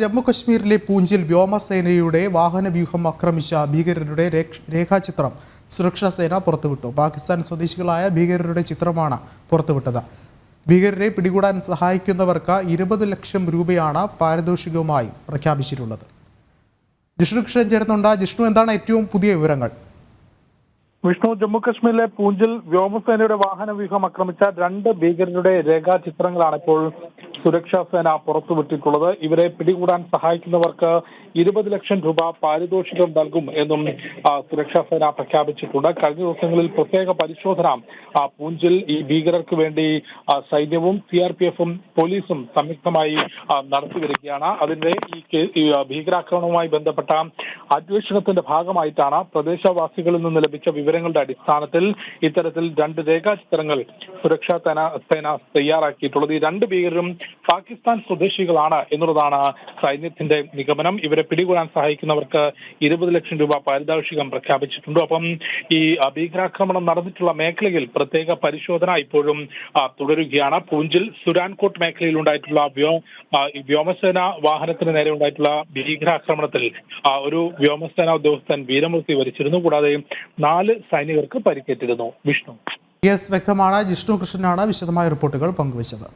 ജമ്മു കശ്മീരിലെ പൂഞ്ചിൽ വ്യോമസേനയുടെ വാഹനവ്യൂഹം ആക്രമിച്ച ഭീകരരുടെ രേഖാചിത്രം സുരക്ഷാ സേന പുറത്തുവിട്ടു. പാകിസ്ഥാൻ സ്വദേശികളായ ഭീകരരുടെ ചിത്രമാണ് പുറത്തുവിട്ടത്. ഭീകരരെ പിടികൂടാൻ സഹായിക്കുന്നവർക്ക് 20 ലക്ഷം രൂപയാണ് പാരിതോഷികവുമായി പ്രഖ്യാപിച്ചിട്ടുള്ളത്. ജിഷ്ണു കൃഷ്ണൻ ചേർന്നുണ്ട്. ജിഷ്ണു, എന്താണ് ഏറ്റവും പുതിയ വിവരങ്ങൾ? വിഷ്ണു, ജമ്മുകശ്മീരിലെ പൂഞ്ചിൽ വ്യോമസേനയുടെ വാഹനവ്യൂഹം ആക്രമിച്ച 2 ഭീകരരുടെ രേഖാചിത്രങ്ങളാണ് ഇപ്പോൾ സുരക്ഷാ സേന പുറത്തുവിട്ടിട്ടുള്ളത്. ഇവരെ പിടികൂടാൻ സഹായിക്കുന്നവർക്ക് 20 ലക്ഷം രൂപ പാരിതോഷികം നൽകും എന്നും സുരക്ഷാ സേന പ്രഖ്യാപിച്ചിട്ടുണ്ട്. കഴിഞ്ഞ ദിവസങ്ങളിൽ പ്രത്യേക പരിശോധന പൂഞ്ചിൽ ഈ ഭീകരർക്ക് വേണ്ടി സൈന്യവും CRPF-ഉം പോലീസും സംയുക്തമായി നടത്തിവരികയാണ്. അതിന്റെ ഈ ഭീകരാക്രമണവുമായി ബന്ധപ്പെട്ട അന്വേഷണത്തിന്റെ ഭാഗമായിട്ടാണ് പ്രദേശവാസികളിൽ നിന്ന് ലഭിച്ച വിവരങ്ങളുടെ അടിസ്ഥാനത്തിൽ ഇത്തരത്തിൽ 2 രേഖാചിത്രങ്ങൾ സുരക്ഷാ സേന തയ്യാറാക്കിയിട്ടുള്ളത്. ഈ 2 ഭീകരരും പാകിസ്ഥാൻ സ്വദേശികളാണ് എന്നുള്ളതാണ് സൈന്യത്തിന്റെ നിഗമനം. ഇവരെ പിടികൂടാൻ സഹായിക്കുന്നവർക്ക് 20 ലക്ഷം രൂപ പാരിതോഷികം പ്രഖ്യാപിച്ചിട്ടുണ്ട്. അപ്പം ഈ ഭീകരാക്രമണം നടന്നിട്ടുള്ള മേഖലയിൽ പ്രത്യേക പരിശോധന ഇപ്പോഴും തുടരുകയാണ്. പൂഞ്ചിൽ സുരാൻകോട്ട് മേഖലയിൽ ഉണ്ടായിട്ടുള്ള വ്യോമസേന വാഹനത്തിന് നേരെ ഉണ്ടായിട്ടുള്ള ഭീകരാക്രമണത്തിൽ ഒരു വ്യോമസേന ഉദ്യോഗസ്ഥൻ വീരമൃത്യു വരിച്ചിരുന്നു. കൂടാതെ 4 സൈനികർക്ക് പരിക്കേറ്റിരുന്നു. വിഷ്ണു, വ്യക്തമാണ്. ജിഷ്ണു കൃഷ്ണനാണ് വിശദമായ റിപ്പോർട്ടുകൾ പങ്കുവച്ചത്.